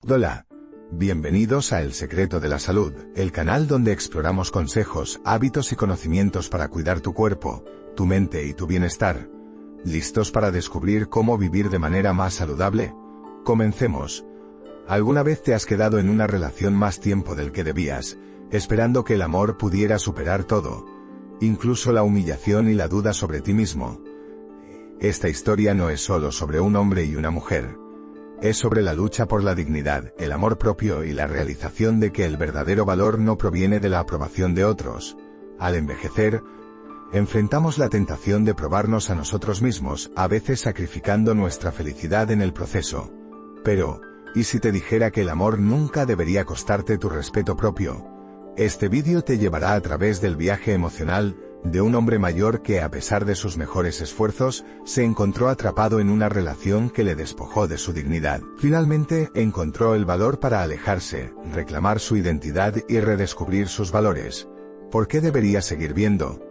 Hola. Bienvenidos a El Secreto de la Salud, el canal donde exploramos consejos, hábitos y conocimientos para cuidar tu cuerpo, tu mente y tu bienestar. ¿Listos para descubrir cómo vivir de manera más saludable? Comencemos. ¿Alguna vez te has quedado en una relación más tiempo del que debías, esperando que el amor pudiera superar todo, incluso la humillación y la duda sobre ti mismo? Esta historia no es solo sobre un hombre y una mujer. Es sobre la lucha por la dignidad, el amor propio y la realización de que el verdadero valor no proviene de la aprobación de otros. Al envejecer, enfrentamos la tentación de probarnos a nosotros mismos, a veces sacrificando nuestra felicidad en el proceso. Pero, ¿y si te dijera que el amor nunca debería costarte tu respeto propio? Este vídeo te llevará a través del viaje emocional de un hombre mayor que, a pesar de sus mejores esfuerzos, se encontró atrapado en una relación que le despojó de su dignidad. Finalmente, encontró el valor para alejarse, reclamar su identidad y redescubrir sus valores. ¿Por qué debería seguir viendo?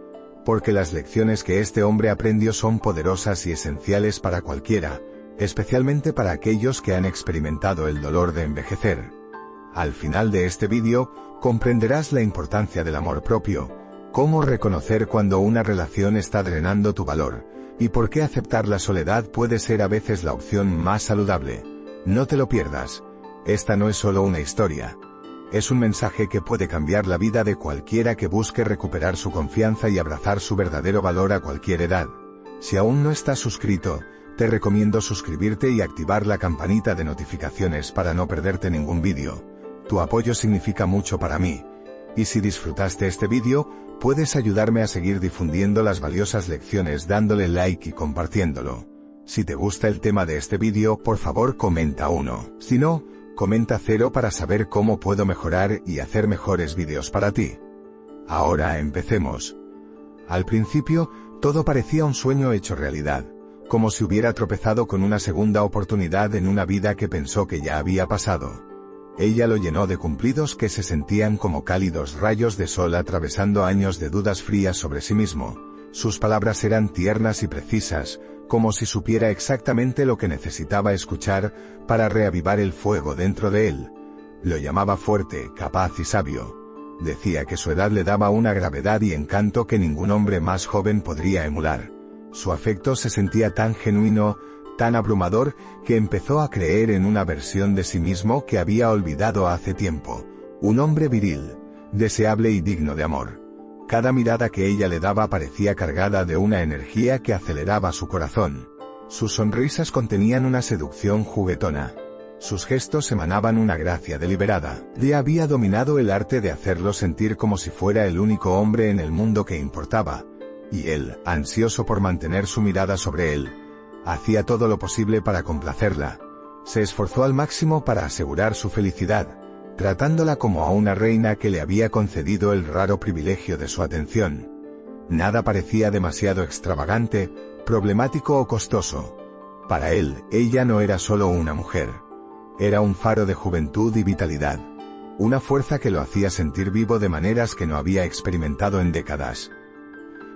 Porque las lecciones que este hombre aprendió son poderosas y esenciales para cualquiera, especialmente para aquellos que han experimentado el dolor de envejecer. Al final de este vídeo, comprenderás la importancia del amor propio, cómo reconocer cuando una relación está drenando tu valor, y por qué aceptar la soledad puede ser a veces la opción más saludable. No te lo pierdas. Esta no es solo una historia. Es un mensaje que puede cambiar la vida de cualquiera que busque recuperar su confianza y abrazar su verdadero valor a cualquier edad. Si aún no estás suscrito, te recomiendo suscribirte y activar la campanita de notificaciones para no perderte ningún vídeo. Tu apoyo significa mucho para mí. Y si disfrutaste este vídeo, puedes ayudarme a seguir difundiendo las valiosas lecciones dándole like y compartiéndolo. Si te gusta el tema de este vídeo, por favor comenta 1. Si no, comenta 0 para saber cómo puedo mejorar y hacer mejores vídeos para ti. Ahora empecemos. Al principio, todo parecía un sueño hecho realidad, como si hubiera tropezado con una segunda oportunidad en una vida que pensó que ya había pasado. Ella lo llenó de cumplidos que se sentían como cálidos rayos de sol atravesando años de dudas frías sobre sí mismo. Sus palabras eran tiernas y precisas, como si supiera exactamente lo que necesitaba escuchar para reavivar el fuego dentro de él. Lo llamaba fuerte, capaz y sabio. Decía que su edad le daba una gravedad y encanto que ningún hombre más joven podría emular. Su afecto se sentía tan genuino, tan abrumador, que empezó a creer en una versión de sí mismo que había olvidado hace tiempo. Un hombre viril, deseable y digno de amor. Cada mirada que ella le daba parecía cargada de una energía que aceleraba su corazón. Sus sonrisas contenían una seducción juguetona. Sus gestos emanaban una gracia deliberada. Le había dominado el arte de hacerlo sentir como si fuera el único hombre en el mundo que importaba. Y él, ansioso por mantener su mirada sobre él, hacía todo lo posible para complacerla. Se esforzó al máximo para asegurar su felicidad, tratándola como a una reina que le había concedido el raro privilegio de su atención. Nada parecía demasiado extravagante, problemático o costoso. Para él, ella no era solo una mujer. Era un faro de juventud y vitalidad. Una fuerza que lo hacía sentir vivo de maneras que no había experimentado en décadas.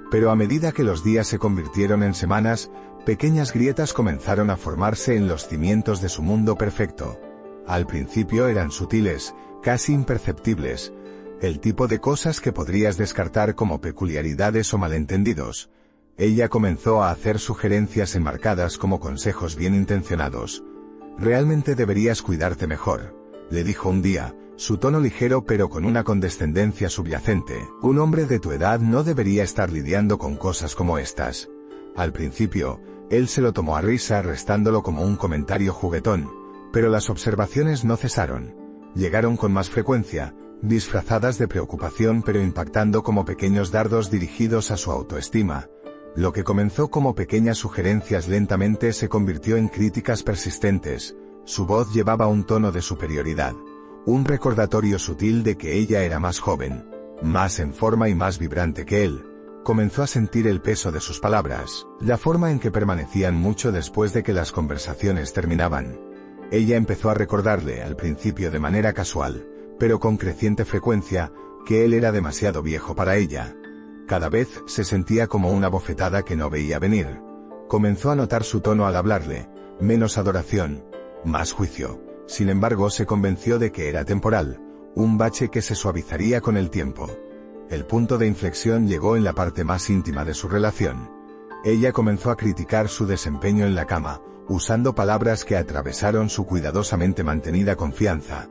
Pero a medida que los días se convirtieron en semanas, pequeñas grietas comenzaron a formarse en los cimientos de su mundo perfecto. Al principio eran sutiles, casi imperceptibles, el tipo de cosas que podrías descartar como peculiaridades o malentendidos. Ella comenzó a hacer sugerencias enmarcadas como consejos bien intencionados. «Realmente deberías cuidarte mejor», le dijo un día, su tono ligero pero con una condescendencia subyacente. «Un hombre de tu edad no debería estar lidiando con cosas como estas». Al principio, él se lo tomó a risa restándolo como un comentario juguetón, pero las observaciones no cesaron. Llegaron con más frecuencia, disfrazadas de preocupación pero impactando como pequeños dardos dirigidos a su autoestima. Lo que comenzó como pequeñas sugerencias lentamente se convirtió en críticas persistentes. Su voz llevaba un tono de superioridad, un recordatorio sutil de que ella era más joven, más en forma y más vibrante que él. Comenzó a sentir el peso de sus palabras, la forma en que permanecían mucho después de que las conversaciones terminaban. Ella empezó a recordarle, al principio de manera casual, pero con creciente frecuencia, que él era demasiado viejo para ella. Cada vez se sentía como una bofetada que no veía venir. Comenzó a notar su tono al hablarle, menos adoración, más juicio. Sin embargo, se convenció de que era temporal, un bache que se suavizaría con el tiempo. El punto de inflexión llegó en la parte más íntima de su relación. Ella comenzó a criticar su desempeño en la cama, usando palabras que atravesaron su cuidadosamente mantenida confianza.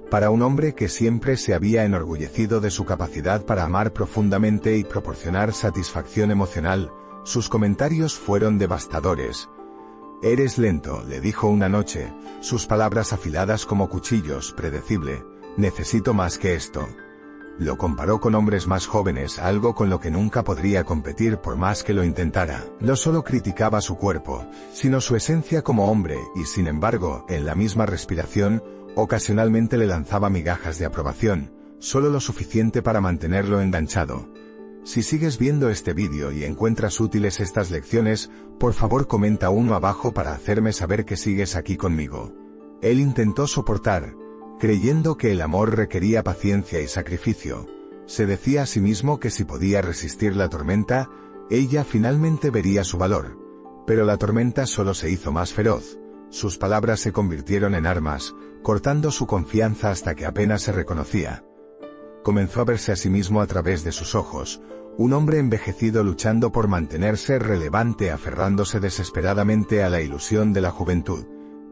Para un hombre que siempre se había enorgullecido de su capacidad para amar profundamente y proporcionar satisfacción emocional, sus comentarios fueron devastadores. «Eres lento», le dijo una noche, sus palabras afiladas como cuchillos, predecible. «Necesito más que esto». Lo comparó con hombres más jóvenes, algo con lo que nunca podría competir por más que lo intentara. No solo criticaba su cuerpo, sino su esencia como hombre, y sin embargo, en la misma respiración, ocasionalmente le lanzaba migajas de aprobación, solo lo suficiente para mantenerlo enganchado. Si sigues viendo este vídeo y encuentras útiles estas lecciones, por favor comenta uno abajo para hacerme saber que sigues aquí conmigo. Él intentó soportar, creyendo que el amor requería paciencia y sacrificio. Se decía a sí mismo que si podía resistir la tormenta, ella finalmente vería su valor. Pero la tormenta solo se hizo más feroz. Sus palabras se convirtieron en armas, cortando su confianza hasta que apenas se reconocía. Comenzó a verse a sí mismo a través de sus ojos, un hombre envejecido luchando por mantenerse relevante, aferrándose desesperadamente a la ilusión de la juventud.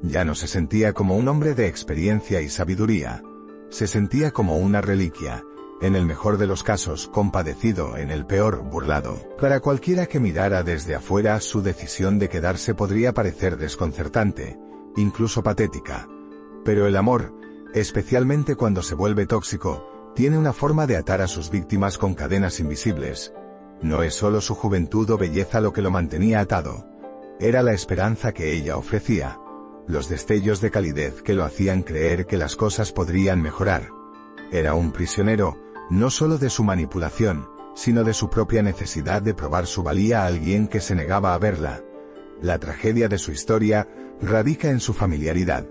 Ya no se sentía como un hombre de experiencia y sabiduría. Se sentía como una reliquia, en el mejor de los casos compadecido, en el peor burlado. Para cualquiera que mirara desde afuera, su decisión de quedarse podría parecer desconcertante, incluso patética. Pero el amor, especialmente cuando se vuelve tóxico, tiene una forma de atar a sus víctimas con cadenas invisibles. No es solo su juventud o belleza lo que lo mantenía atado. Era la esperanza que ella ofrecía. Los destellos de calidez que lo hacían creer que las cosas podrían mejorar. Era un prisionero, no solo de su manipulación, sino de su propia necesidad de probar su valía a alguien que se negaba a verla. La tragedia de su historia radica en su familiaridad.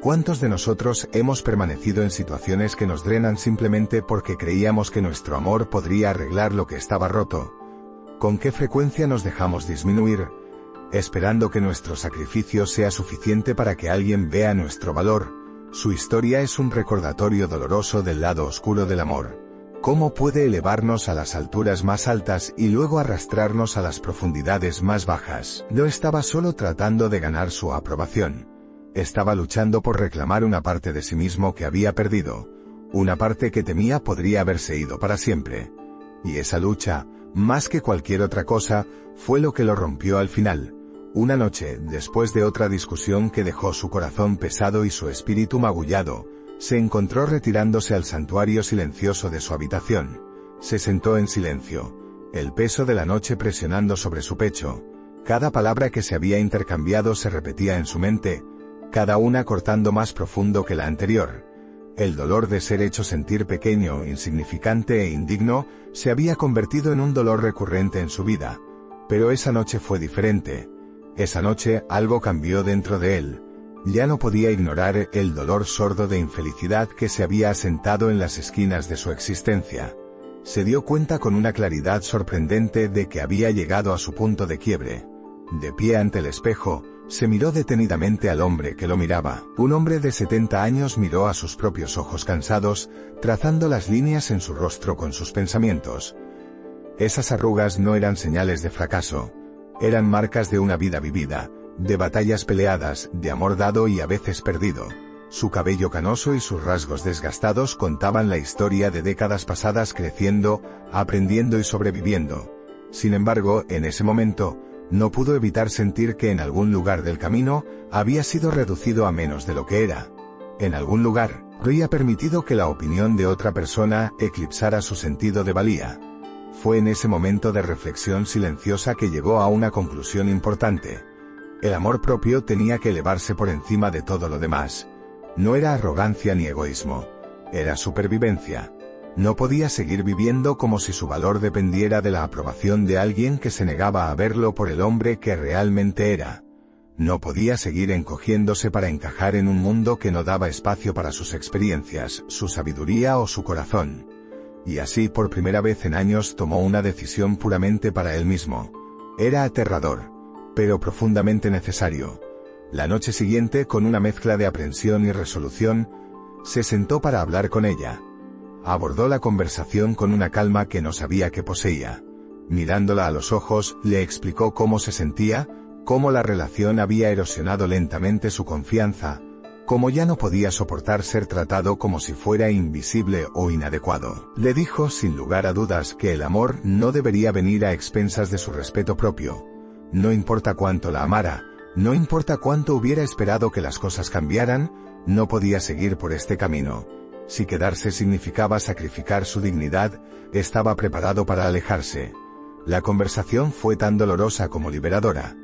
¿Cuántos de nosotros hemos permanecido en situaciones que nos drenan simplemente porque creíamos que nuestro amor podría arreglar lo que estaba roto? ¿Con qué frecuencia nos dejamos disminuir, esperando que nuestro sacrificio sea suficiente para que alguien vea nuestro valor? Su historia es un recordatorio doloroso del lado oscuro del amor. ¿Cómo puede elevarnos a las alturas más altas y luego arrastrarnos a las profundidades más bajas? No estaba solo tratando de ganar su aprobación. Estaba luchando por reclamar una parte de sí mismo que había perdido, una parte que temía podría haberse ido para siempre. Y esa lucha, más que cualquier otra cosa, fue lo que lo rompió al final. Una noche, después de otra discusión que dejó su corazón pesado y su espíritu magullado, se encontró retirándose al santuario silencioso de su habitación. Se sentó en silencio, el peso de la noche presionando sobre su pecho. Cada palabra que se había intercambiado se repetía en su mente, cada una cortando más profundo que la anterior. El dolor de ser hecho sentir pequeño, insignificante e indigno, se había convertido en un dolor recurrente en su vida. Pero esa noche fue diferente. Esa noche algo cambió dentro de él. Ya no podía ignorar el dolor sordo de infelicidad que se había asentado en las esquinas de su existencia. Se dio cuenta con una claridad sorprendente de que había llegado a su punto de quiebre. De pie ante el espejo, se miró detenidamente al hombre que lo miraba. Un hombre de 70 años miró a sus propios ojos cansados, trazando las líneas en su rostro con sus pensamientos. Esas arrugas no eran señales de fracaso. Eran marcas de una vida vivida, de batallas peleadas, de amor dado y a veces perdido. Su cabello canoso y sus rasgos desgastados contaban la historia de décadas pasadas creciendo, aprendiendo y sobreviviendo. Sin embargo, en ese momento, no pudo evitar sentir que en algún lugar del camino, había sido reducido a menos de lo que era. En algún lugar, había permitido que la opinión de otra persona eclipsara su sentido de valía. Fue en ese momento de reflexión silenciosa que llegó a una conclusión importante. El amor propio tenía que elevarse por encima de todo lo demás. No era arrogancia ni egoísmo. Era supervivencia. No podía seguir viviendo como si su valor dependiera de la aprobación de alguien que se negaba a verlo por el hombre que realmente era. No podía seguir encogiéndose para encajar en un mundo que no daba espacio para sus experiencias, su sabiduría o su corazón. Y así por primera vez en años tomó una decisión puramente para él mismo. Era aterrador, pero profundamente necesario. La noche siguiente, con una mezcla de aprensión y resolución, se sentó para hablar con ella. Abordó la conversación con una calma que no sabía que poseía. Mirándola a los ojos, le explicó cómo se sentía, cómo la relación había erosionado lentamente su confianza, cómo ya no podía soportar ser tratado como si fuera invisible o inadecuado. Le dijo sin lugar a dudas que el amor no debería venir a expensas de su respeto propio. No importa cuánto la amara, no importa cuánto hubiera esperado que las cosas cambiaran, no podía seguir por este camino. Si quedarse significaba sacrificar su dignidad, estaba preparado para alejarse. La conversación fue tan dolorosa como liberadora.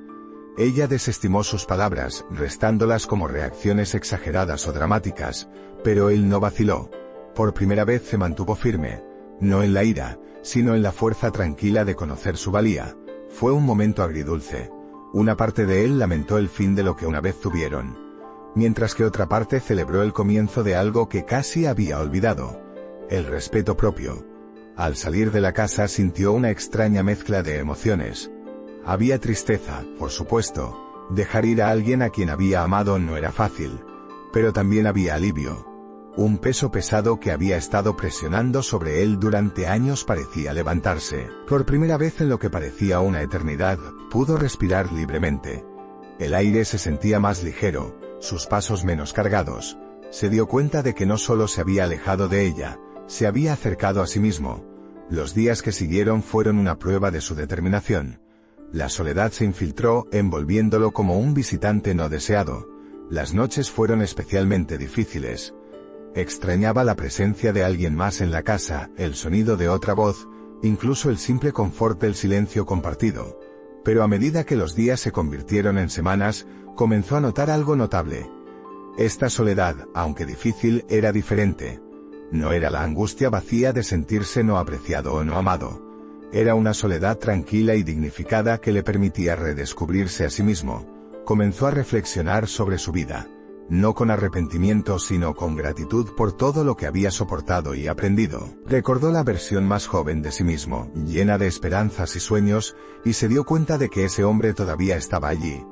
Ella desestimó sus palabras, restándolas como reacciones exageradas o dramáticas, pero él no vaciló. Por primera vez se mantuvo firme, no en la ira, sino en la fuerza tranquila de conocer su valía. Fue un momento agridulce. Una parte de él lamentó el fin de lo que una vez tuvieron, mientras que otra parte celebró el comienzo de algo que casi había olvidado: el respeto propio. Al salir de la casa sintió una extraña mezcla de emociones. Había tristeza, por supuesto. Dejar ir a alguien a quien había amado no era fácil. Pero también había alivio. Un peso pesado que había estado presionando sobre él durante años parecía levantarse. Por primera vez en lo que parecía una eternidad, pudo respirar libremente. El aire se sentía más ligero, sus pasos menos cargados. Se dio cuenta de que no solo se había alejado de ella, se había acercado a sí mismo. Los días que siguieron fueron una prueba de su determinación. La soledad se infiltró, envolviéndolo como un visitante no deseado. Las noches fueron especialmente difíciles. Extrañaba la presencia de alguien más en la casa, el sonido de otra voz, incluso el simple confort del silencio compartido. Pero a medida que los días se convirtieron en semanas, comenzó a notar algo notable. Esta soledad, aunque difícil, era diferente. No era la angustia vacía de sentirse no apreciado o no amado. Era una soledad tranquila y dignificada que le permitía redescubrirse a sí mismo. Comenzó a reflexionar sobre su vida, no con arrepentimiento sino con gratitud por todo lo que había soportado y aprendido. Recordó la versión más joven de sí mismo, llena de esperanzas y sueños, y se dio cuenta de que ese hombre todavía estaba allí,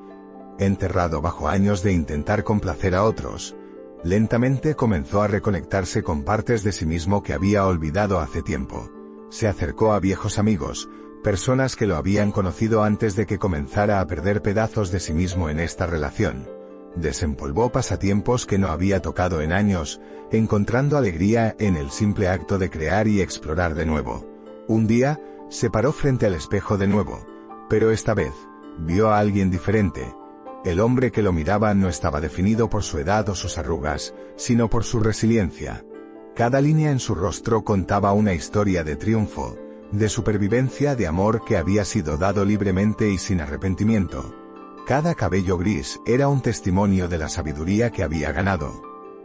enterrado bajo años de intentar complacer a otros. Lentamente comenzó a reconectarse con partes de sí mismo que había olvidado hace tiempo. Se acercó a viejos amigos, personas que lo habían conocido antes de que comenzara a perder pedazos de sí mismo en esta relación. Desempolvó pasatiempos que no había tocado en años, encontrando alegría en el simple acto de crear y explorar de nuevo. Un día, se paró frente al espejo de nuevo, pero esta vez, vio a alguien diferente. El hombre que lo miraba no estaba definido por su edad o sus arrugas, sino por su resiliencia. Cada línea en su rostro contaba una historia de triunfo, de supervivencia, de amor que había sido dado libremente y sin arrepentimiento. Cada cabello gris era un testimonio de la sabiduría que había ganado.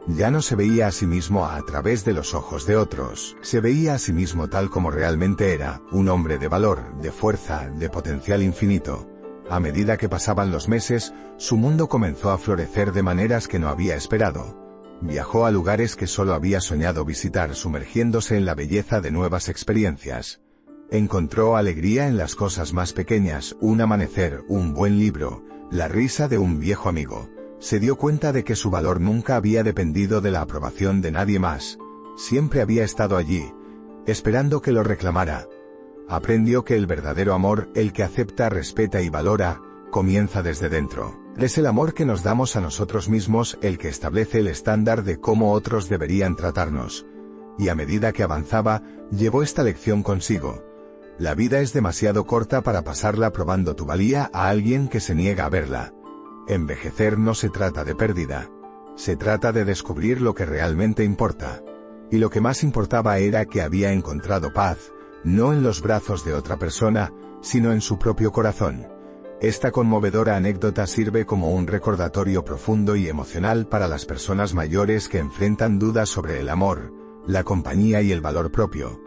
Ya no se veía a sí mismo a través de los ojos de otros, se veía a sí mismo tal como realmente era, un hombre de valor, de fuerza, de potencial infinito. A medida que pasaban los meses, su mundo comenzó a florecer de maneras que no había esperado. Viajó a lugares que solo había soñado visitar, sumergiéndose en la belleza de nuevas experiencias. Encontró alegría en las cosas más pequeñas, un amanecer, un buen libro, la risa de un viejo amigo. Se dio cuenta de que su valor nunca había dependido de la aprobación de nadie más. Siempre había estado allí, esperando que lo reclamara. Aprendió que el verdadero amor, el que acepta, respeta y valora, comienza desde dentro. Es el amor que nos damos a nosotros mismos el que establece el estándar de cómo otros deberían tratarnos. Y a medida que avanzaba, llevó esta lección consigo. La vida es demasiado corta para pasarla probando tu valía a alguien que se niega a verla. Envejecer no se trata de pérdida. Se trata de descubrir lo que realmente importa. Y lo que más importaba era que había encontrado paz, no en los brazos de otra persona, sino en su propio corazón. Esta conmovedora anécdota sirve como un recordatorio profundo y emocional para las personas mayores que enfrentan dudas sobre el amor, la compañía y el valor propio.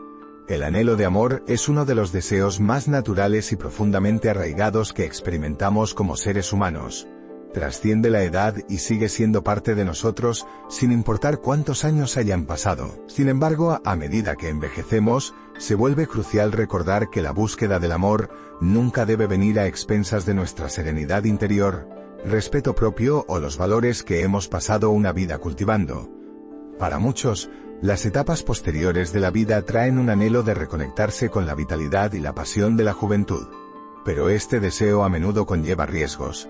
El anhelo de amor es uno de los deseos más naturales y profundamente arraigados que experimentamos como seres humanos. Trasciende la edad y sigue siendo parte de nosotros, sin importar cuántos años hayan pasado. Sin embargo, a medida que envejecemos, se vuelve crucial recordar que la búsqueda del amor nunca debe venir a expensas de nuestra serenidad interior, respeto propio o los valores que hemos pasado una vida cultivando. Para muchos, las etapas posteriores de la vida traen un anhelo de reconectarse con la vitalidad y la pasión de la juventud. Pero este deseo a menudo conlleva riesgos,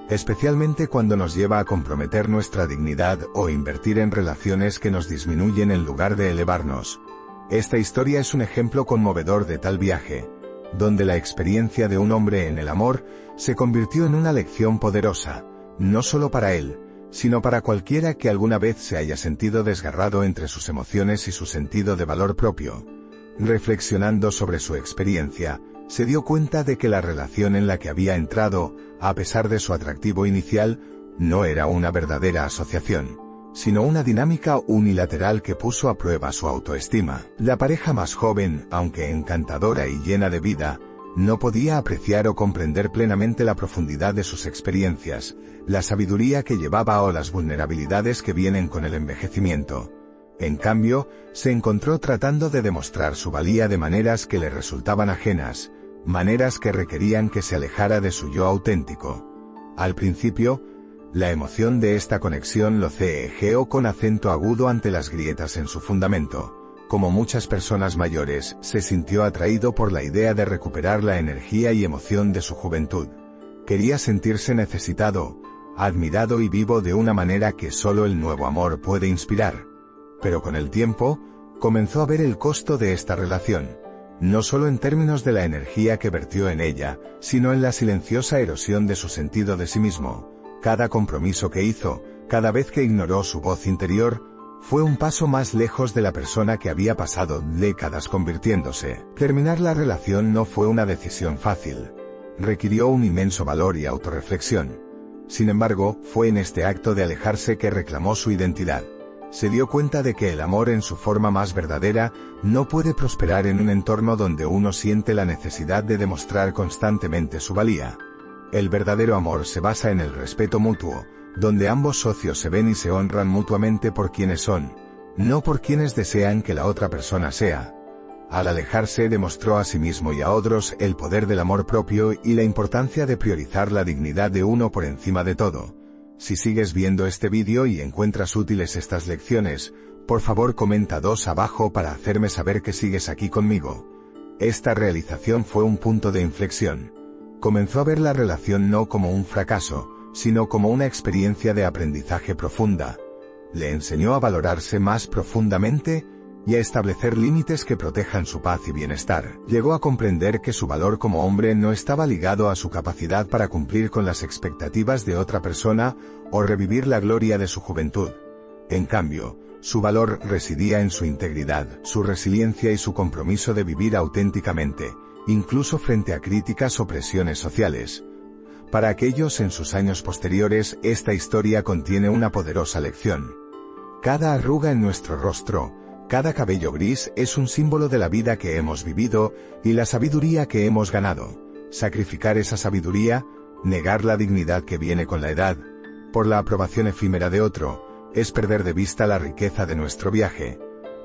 especialmente cuando nos lleva a comprometer nuestra dignidad o invertir en relaciones que nos disminuyen en lugar de elevarnos. Esta historia es un ejemplo conmovedor de tal viaje, donde la experiencia de un hombre en el amor se convirtió en una lección poderosa, no solo para él, sino para cualquiera que alguna vez se haya sentido desgarrado entre sus emociones y su sentido de valor propio. Reflexionando sobre su experiencia, se dio cuenta de que la relación en la que había entrado, a pesar de su atractivo inicial, no era una verdadera asociación, sino una dinámica unilateral que puso a prueba su autoestima. La pareja más joven, aunque encantadora y llena de vida, no podía apreciar o comprender plenamente la profundidad de sus experiencias, la sabiduría que llevaba o las vulnerabilidades que vienen con el envejecimiento. En cambio, se encontró tratando de demostrar su valía de maneras que le resultaban ajenas, maneras que requerían que se alejara de su yo auténtico. Al principio, la emoción de esta conexión lo cegueó con acento agudo ante las grietas en su fundamento. Como muchas personas mayores, se sintió atraído por la idea de recuperar la energía y emoción de su juventud. Quería sentirse necesitado, admirado y vivo de una manera que solo el nuevo amor puede inspirar. Pero con el tiempo, comenzó a ver el costo de esta relación, no solo en términos de la energía que vertió en ella, sino en la silenciosa erosión de su sentido de sí mismo. Cada compromiso que hizo, cada vez que ignoró su voz interior, fue un paso más lejos de la persona que había pasado décadas convirtiéndose. Terminar la relación no fue una decisión fácil. Requirió un inmenso valor y autorreflexión. Sin embargo, fue en este acto de alejarse que reclamó su identidad. Se dio cuenta de que el amor en su forma más verdadera no puede prosperar en un entorno donde uno siente la necesidad de demostrar constantemente su valía. El verdadero amor se basa en el respeto mutuo, donde ambos socios se ven y se honran mutuamente por quienes son, no por quienes desean que la otra persona sea. Al alejarse demostró a sí mismo y a otros el poder del amor propio y la importancia de priorizar la dignidad de uno por encima de todo. Si sigues viendo este vídeo y encuentras útiles estas lecciones, por favor comenta 2 abajo para hacerme saber que sigues aquí conmigo. Esta realización fue un punto de inflexión. Comenzó a ver la relación no como un fracaso, sino como una experiencia de aprendizaje profunda. Le enseñó a valorarse más profundamente y a establecer límites que protejan su paz y bienestar. Llegó a comprender que su valor como hombre no estaba ligado a su capacidad para cumplir con las expectativas de otra persona o revivir la gloria de su juventud. En cambio, su valor residía en su integridad, su resiliencia y su compromiso de vivir auténticamente, incluso frente a críticas o presiones sociales. Para aquellos en sus años posteriores, esta historia contiene una poderosa lección. Cada arruga en nuestro rostro, cada cabello gris es un símbolo de la vida que hemos vivido y la sabiduría que hemos ganado. Sacrificar esa sabiduría, negar la dignidad que viene con la edad, por la aprobación efímera de otro, es perder de vista la riqueza de nuestro viaje.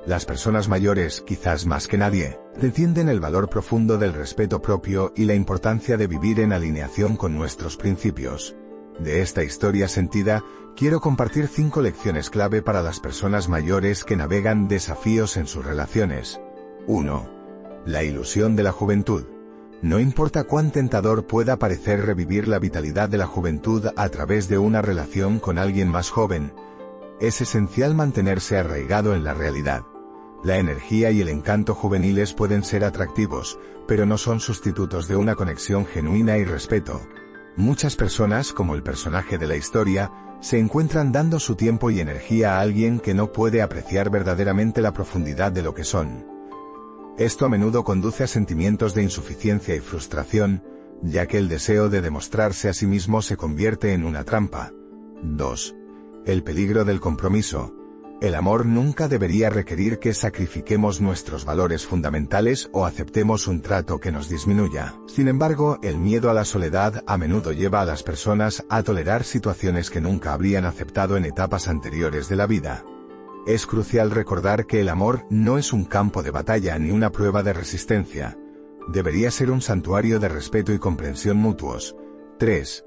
Las personas mayores, quizás más que nadie, entienden el valor profundo del respeto propio y la importancia de vivir en alineación con nuestros principios. De esta historia sentida, quiero compartir 5 lecciones clave para las personas mayores que navegan desafíos en sus relaciones. 1. La ilusión de la juventud. No importa cuán tentador pueda parecer revivir la vitalidad de la juventud a través de una relación con alguien más joven, es esencial mantenerse arraigado en la realidad. La energía y el encanto juveniles pueden ser atractivos, pero no son sustitutos de una conexión genuina y respeto. Muchas personas, como el personaje de la historia, se encuentran dando su tiempo y energía a alguien que no puede apreciar verdaderamente la profundidad de lo que son. Esto a menudo conduce a sentimientos de insuficiencia y frustración, ya que el deseo de demostrarse a sí mismo se convierte en una trampa. 2. El peligro del compromiso. El amor nunca debería requerir que sacrifiquemos nuestros valores fundamentales o aceptemos un trato que nos disminuya. Sin embargo, el miedo a la soledad a menudo lleva a las personas a tolerar situaciones que nunca habrían aceptado en etapas anteriores de la vida. Es crucial recordar que el amor no es un campo de batalla ni una prueba de resistencia. Debería ser un santuario de respeto y comprensión mutuos. 3.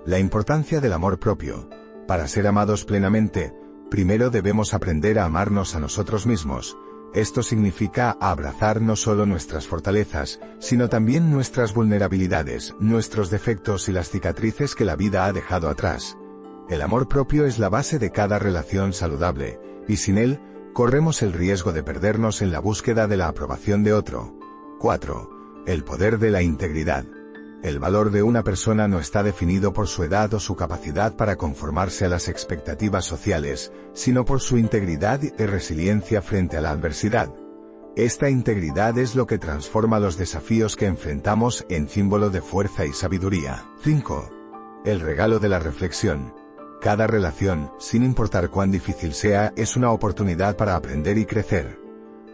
La importancia del amor propio. Para ser amados plenamente, primero debemos aprender a amarnos a nosotros mismos. Esto significa abrazar no solo nuestras fortalezas, sino también nuestras vulnerabilidades, nuestros defectos y las cicatrices que la vida ha dejado atrás. El amor propio es la base de cada relación saludable, y sin él, corremos el riesgo de perdernos en la búsqueda de la aprobación de otro. 4. El poder de la integridad. El valor de una persona no está definido por su edad o su capacidad para conformarse a las expectativas sociales, sino por su integridad y resiliencia frente a la adversidad. Esta integridad es lo que transforma los desafíos que enfrentamos en símbolo de fuerza y sabiduría. 5. El regalo de la reflexión. Cada relación, sin importar cuán difícil sea, es una oportunidad para aprender y crecer.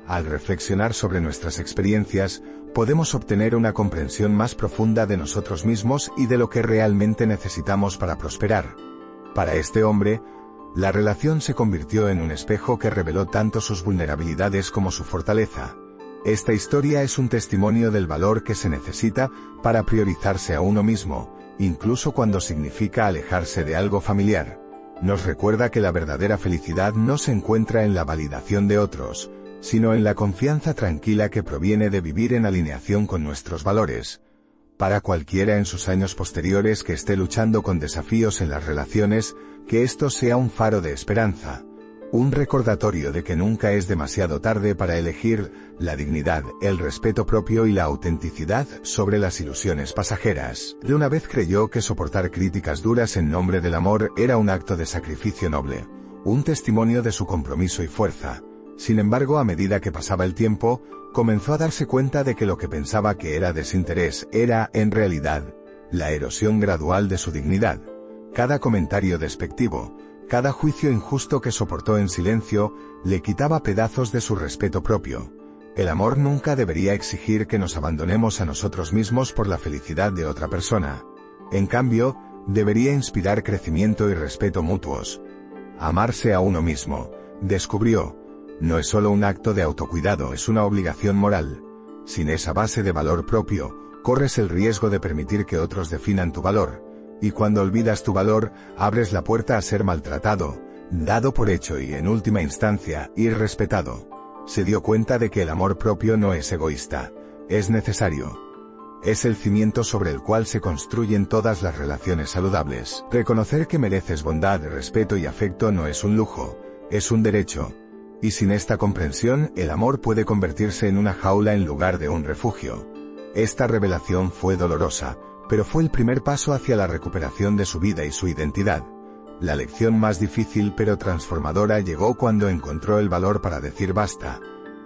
Al reflexionar sobre nuestras experiencias, podemos obtener una comprensión más profunda de nosotros mismos y de lo que realmente necesitamos para prosperar. Para este hombre, la relación se convirtió en un espejo que reveló tanto sus vulnerabilidades como su fortaleza. Esta historia es un testimonio del valor que se necesita para priorizarse a uno mismo, incluso cuando significa alejarse de algo familiar. Nos recuerda que la verdadera felicidad no se encuentra en la validación de otros, sino en la confianza tranquila que proviene de vivir en alineación con nuestros valores. Para cualquiera en sus años posteriores que esté luchando con desafíos en las relaciones, que esto sea un faro de esperanza, un recordatorio de que nunca es demasiado tarde para elegir la dignidad, el respeto propio y la autenticidad sobre las ilusiones pasajeras. De una vez creyó que soportar críticas duras en nombre del amor era un acto de sacrificio noble, un testimonio de su compromiso y fuerza. Sin embargo, a medida que pasaba el tiempo, comenzó a darse cuenta de que lo que pensaba que era desinterés era, en realidad, la erosión gradual de su dignidad. Cada comentario despectivo, cada juicio injusto que soportó en silencio, le quitaba pedazos de su respeto propio. El amor nunca debería exigir que nos abandonemos a nosotros mismos por la felicidad de otra persona. En cambio, debería inspirar crecimiento y respeto mutuos. Amarse a uno mismo, descubrió, no es solo un acto de autocuidado, es una obligación moral. Sin esa base de valor propio, corres el riesgo de permitir que otros definan tu valor. Y cuando olvidas tu valor, abres la puerta a ser maltratado, dado por hecho y, en última instancia, irrespetado. Se dio cuenta de que el amor propio no es egoísta, es necesario. Es el cimiento sobre el cual se construyen todas las relaciones saludables. Reconocer que mereces bondad, respeto y afecto no es un lujo, es un derecho. Y sin esta comprensión, el amor puede convertirse en una jaula en lugar de un refugio. Esta revelación fue dolorosa, pero fue el primer paso hacia la recuperación de su vida y su identidad. La lección más difícil pero transformadora llegó cuando encontró el valor para decir basta.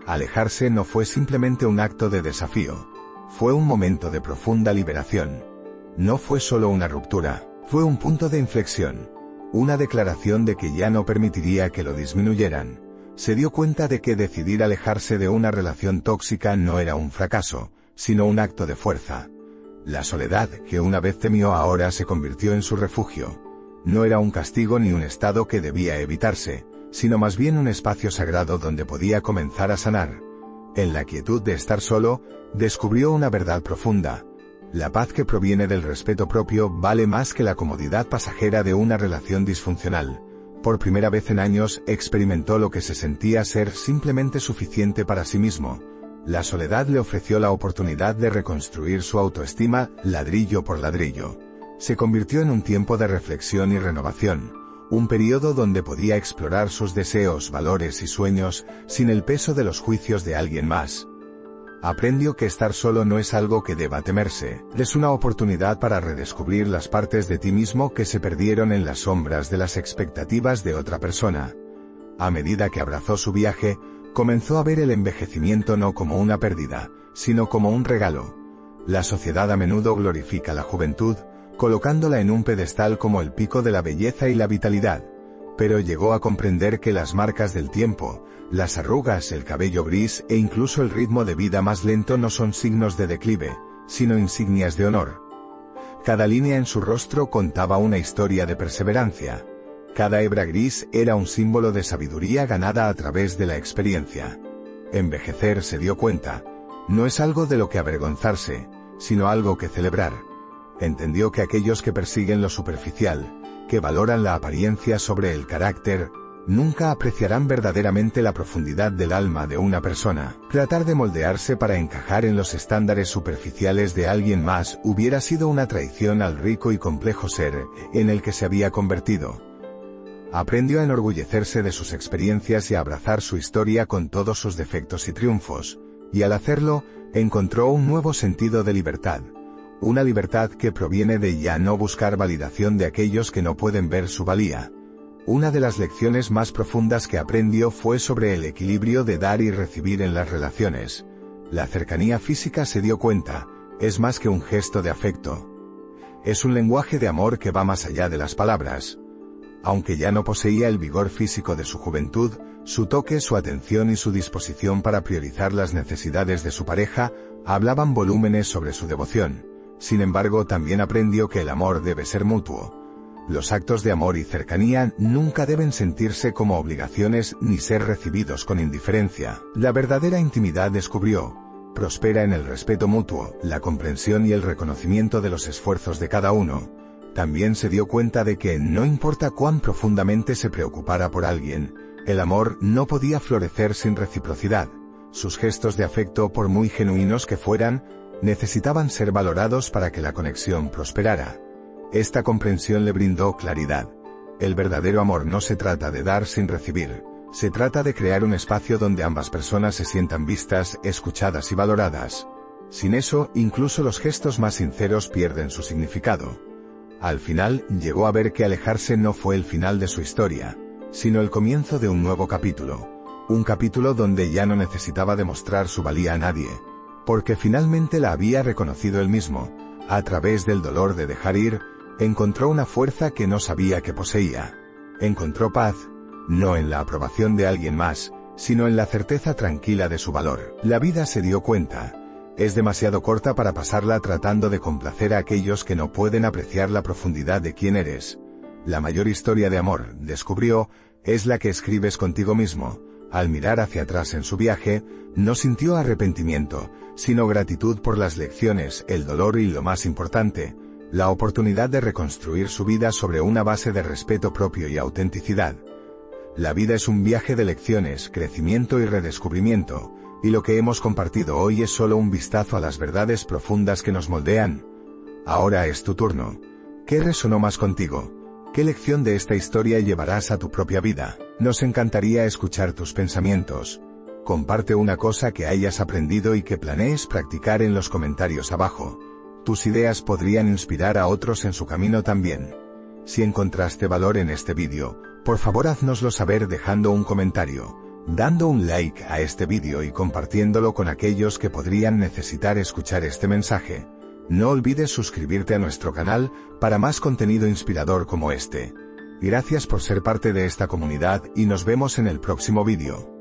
Alejarse no fue simplemente un acto de desafío. Fue un momento de profunda liberación. No fue solo una ruptura, fue un punto de inflexión. Una declaración de que ya no permitiría que lo disminuyeran. Se dio cuenta de que decidir alejarse de una relación tóxica no era un fracaso, sino un acto de fuerza. La soledad, que una vez temió, ahora se convirtió en su refugio. No era un castigo ni un estado que debía evitarse, sino más bien un espacio sagrado donde podía comenzar a sanar. En la quietud de estar solo, descubrió una verdad profunda. La paz que proviene del respeto propio vale más que la comodidad pasajera de una relación disfuncional. Por primera vez en años, experimentó lo que se sentía ser simplemente suficiente para sí mismo. La soledad le ofreció la oportunidad de reconstruir su autoestima, ladrillo por ladrillo. Se convirtió en un tiempo de reflexión y renovación, un periodo donde podía explorar sus deseos, valores y sueños, sin el peso de los juicios de alguien más. Aprendió que estar solo no es algo que deba temerse, es una oportunidad para redescubrir las partes de ti mismo que se perdieron en las sombras de las expectativas de otra persona. A medida que abrazó su viaje, comenzó a ver el envejecimiento no como una pérdida, sino como un regalo. La sociedad a menudo glorifica la juventud, colocándola en un pedestal como el pico de la belleza y la vitalidad. Pero llegó a comprender que las marcas del tiempo, las arrugas, el cabello gris e incluso el ritmo de vida más lento no son signos de declive, sino insignias de honor. Cada línea en su rostro contaba una historia de perseverancia. Cada hebra gris era un símbolo de sabiduría ganada a través de la experiencia. Envejecer, se dio cuenta, no es algo de lo que avergonzarse, sino algo que celebrar. Entendió que aquellos que persiguen lo superficial, que valoran la apariencia sobre el carácter, nunca apreciarán verdaderamente la profundidad del alma de una persona. Tratar de moldearse para encajar en los estándares superficiales de alguien más hubiera sido una traición al rico y complejo ser en el que se había convertido. Aprendió a enorgullecerse de sus experiencias y a abrazar su historia con todos sus defectos y triunfos, y al hacerlo, encontró un nuevo sentido de libertad. Una libertad que proviene de ya no buscar validación de aquellos que no pueden ver su valía. Una de las lecciones más profundas que aprendió fue sobre el equilibrio de dar y recibir en las relaciones. La cercanía física, se dio cuenta, es más que un gesto de afecto. Es un lenguaje de amor que va más allá de las palabras. Aunque ya no poseía el vigor físico de su juventud, su toque, su atención y su disposición para priorizar las necesidades de su pareja, hablaban volúmenes sobre su devoción. Sin embargo, también aprendió que el amor debe ser mutuo. Los actos de amor y cercanía nunca deben sentirse como obligaciones ni ser recibidos con indiferencia. La verdadera intimidad, descubrió, prospera en el respeto mutuo, la comprensión y el reconocimiento de los esfuerzos de cada uno. También se dio cuenta de que, no importa cuán profundamente se preocupara por alguien, el amor no podía florecer sin reciprocidad. Sus gestos de afecto, por muy genuinos que fueran, necesitaban ser valorados para que la conexión prosperara. Esta comprensión le brindó claridad. El verdadero amor no se trata de dar sin recibir, se trata de crear un espacio donde ambas personas se sientan vistas, escuchadas y valoradas. Sin eso, incluso los gestos más sinceros pierden su significado. Al final, llegó a ver que alejarse no fue el final de su historia, sino el comienzo de un nuevo capítulo. Un capítulo donde ya no necesitaba demostrar su valía a nadie, porque finalmente la había reconocido él mismo. A través del dolor de dejar ir, encontró una fuerza que no sabía que poseía. Encontró paz, no en la aprobación de alguien más, sino en la certeza tranquila de su valor. La vida, se dio cuenta, es demasiado corta para pasarla tratando de complacer a aquellos que no pueden apreciar la profundidad de quién eres. La mayor historia de amor, descubrió, es la que escribes contigo mismo. Al mirar hacia atrás en su viaje, no sintió arrepentimiento, sino gratitud por las lecciones, el dolor y, lo más importante, la oportunidad de reconstruir su vida sobre una base de respeto propio y autenticidad. La vida es un viaje de lecciones, crecimiento y redescubrimiento, y lo que hemos compartido hoy es solo un vistazo a las verdades profundas que nos moldean. Ahora es tu turno. ¿Qué resonó más contigo? ¿Qué lección de esta historia llevarás a tu propia vida? Nos encantaría escuchar tus pensamientos. Comparte una cosa que hayas aprendido y que planees practicar en los comentarios abajo. Tus ideas podrían inspirar a otros en su camino también. Si encontraste valor en este vídeo, por favor haznoslo saber dejando un comentario, dando un like a este vídeo y compartiéndolo con aquellos que podrían necesitar escuchar este mensaje. No olvides suscribirte a nuestro canal para más contenido inspirador como este. Gracias por ser parte de esta comunidad y nos vemos en el próximo vídeo.